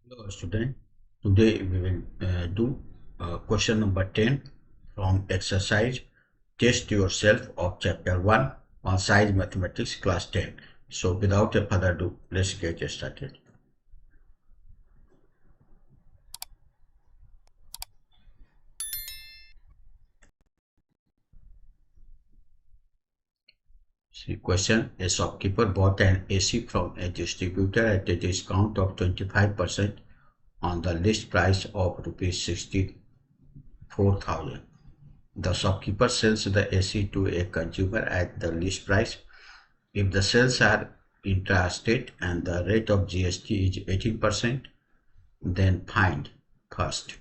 Hello student, today we will do question number 10 from exercise test yourself of chapter 1 on science mathematics class 10. So without a further ado, let's get started. See question, a shopkeeper bought an AC from a distributor at a discount of 25% on the list price of rupees 64,000. The shopkeeper sells the AC to a consumer at the list price. If the sales are intrastate and the rate of GST is 18%, then find first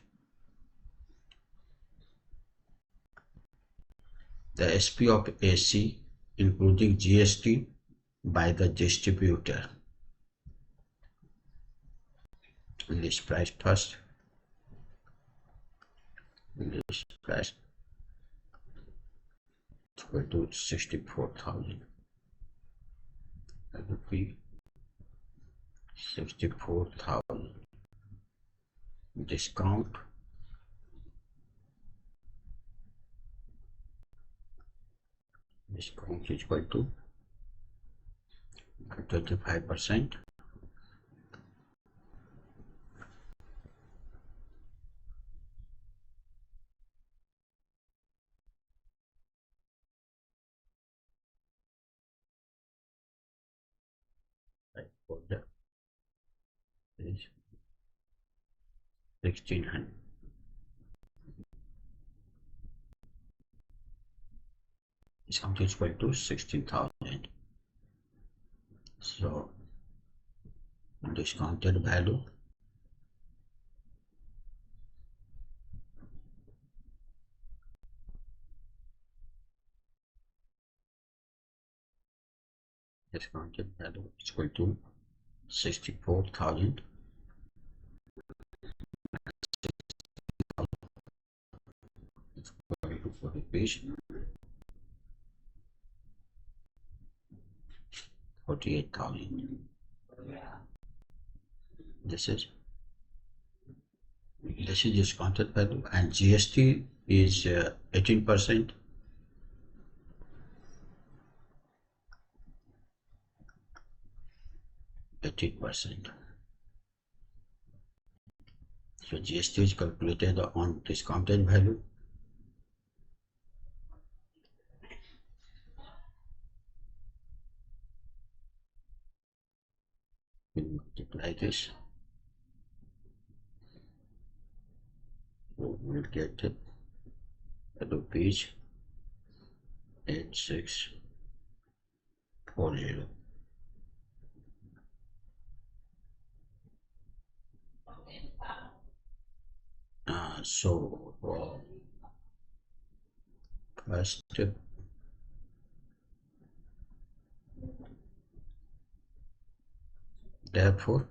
the SP of AC including GST by the distributor. List price first. List price equal to 64,000. That would be 64,000 discount is equal to 25%. For the is 1600. Discount is equal to 16,000. So discounted value is equal to 64,000 rupees 48,000. This is discounted value and GST is 18%. So GST is calculated on discounted value. We multiply this. So we'll get it rupees 8640. So first therefore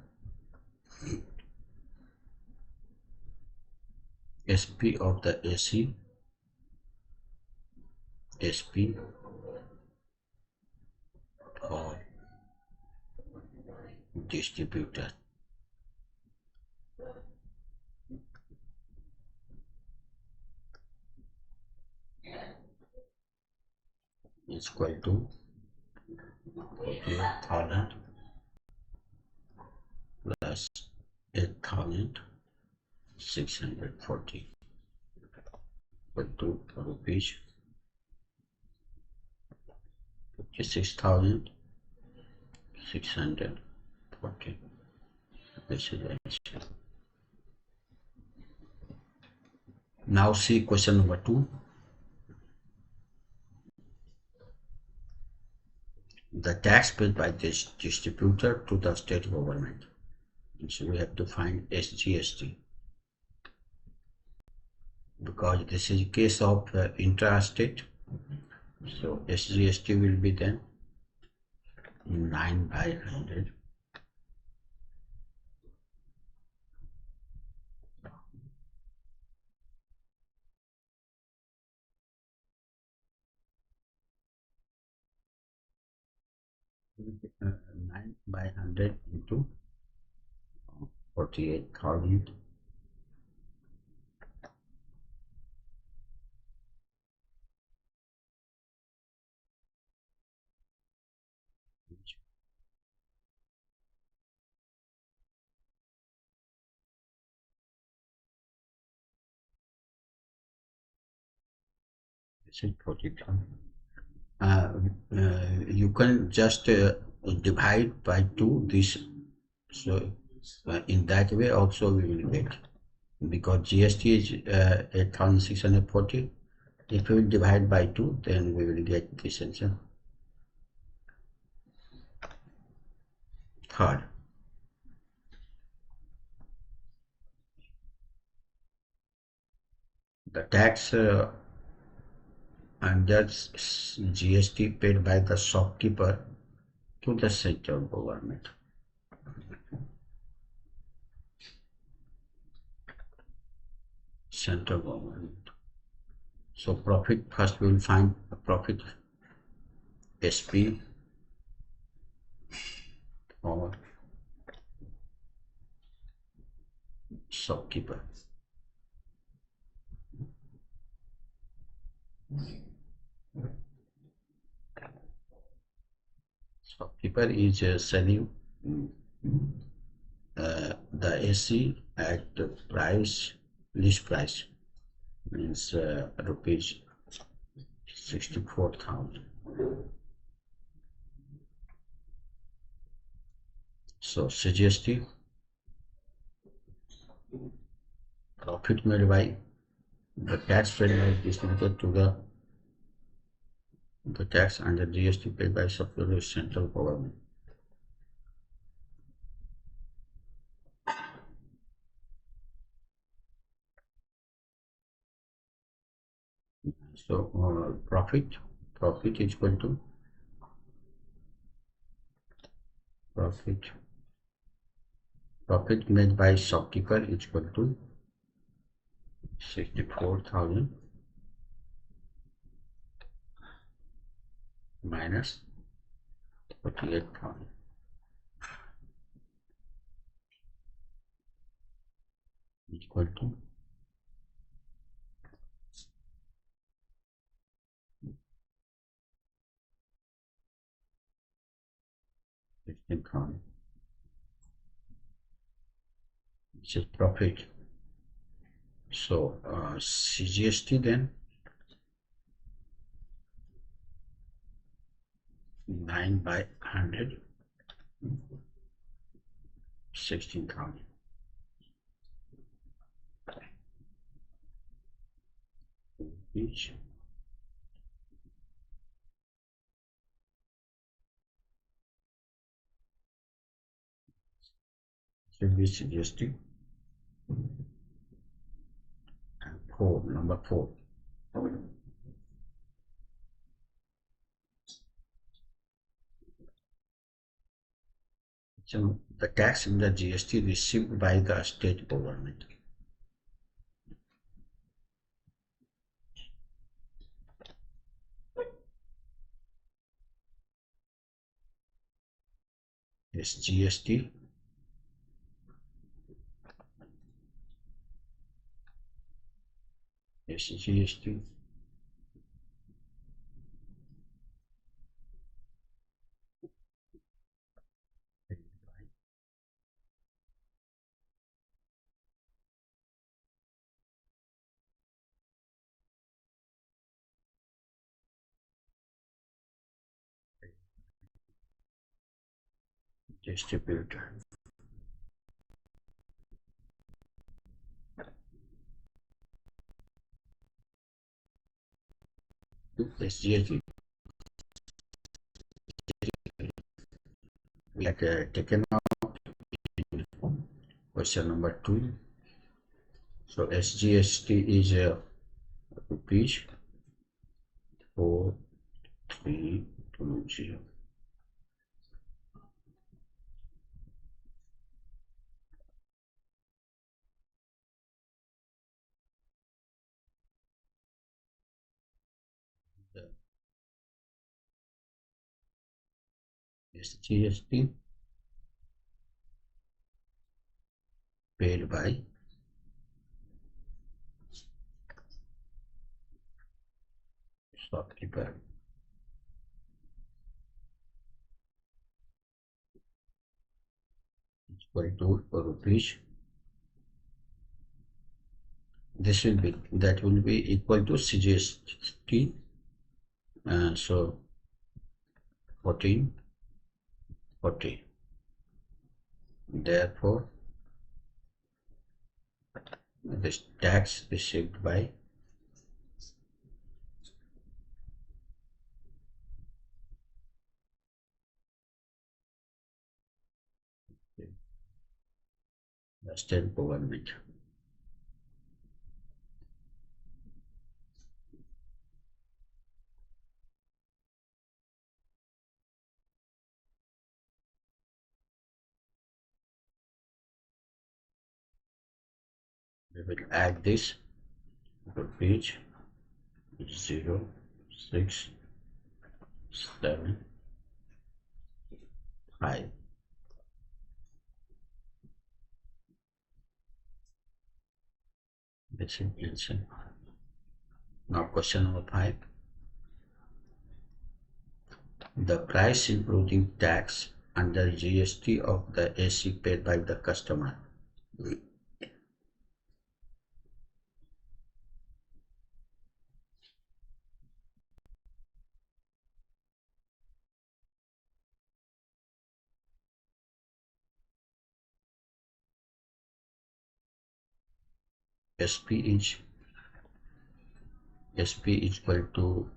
SP of the AC SP or distributor is equal to 48,000 plus 8,640 equal to rupees 56,640. This is the answer. Now see question number 2. The tax paid by this distributor to the state government. So we have to find SGST because this is case of intrastate. So SGST will be then 9 by 100 9 by 100 into 48,000. This is 40,000. You can just divide by 2 this, so in that way also we will get, because GST is 8,640. If we will divide by 2, then we will get this answer. Third, the tax under GST paid by the shopkeeper to the central government. Central government. So profit, first we will find profit SP or shopkeeper. Shopkeeper is selling the AC at the price, list price, means rupees 64,000. So CGST, profit made by the tax paid by distributed to the tax under GST paid by subsidiary central government. So profit is equal to profit made by shopkeeper is equal to 64,000 minus 48,000 equal to 16,000, which is profit. So CGST then 9 by 100, 16,000. Each. Should be CGST. And number 4. So the tax in the GST received by the state government. Is GST GST distributor. This GST we had taken out in question number 2. So SGST is rupees 4320. The SGST paid by shopkeeper. Equal to rupees. This will be, that will be equal to GST. So 1440. Therefore, this tax received by the state government. We will add this to page 0675. This is answer. Now question number 5. The price including tax under GST of the AC paid by the customer. SP is equal to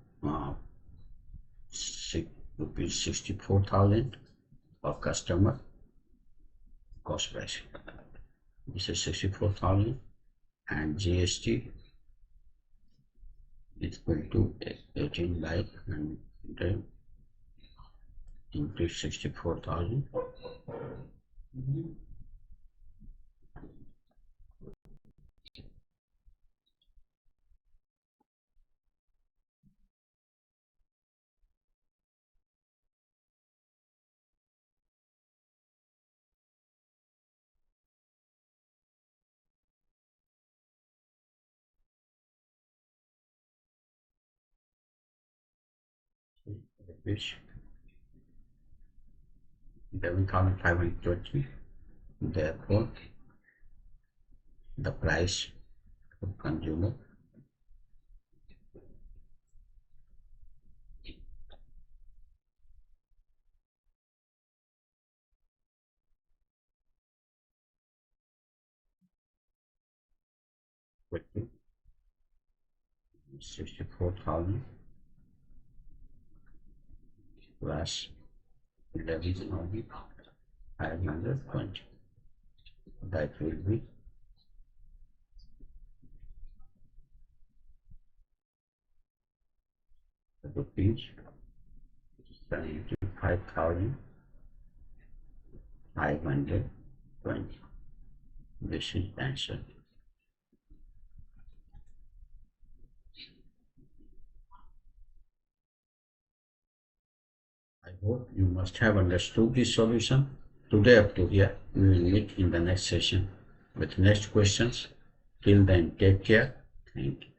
rupees 64,000 for customer cost price. This is 64,000 and GST is equal to 18 by 100 into 64,000. Which 11,520. Therefore, the price to consumer would be 64,000 plus 11,520. That will be rupees 75,520. This is answer. I hope you must have understood this solution. Today up to here, we will meet in the next session with next questions. Till then, take care. Thank you.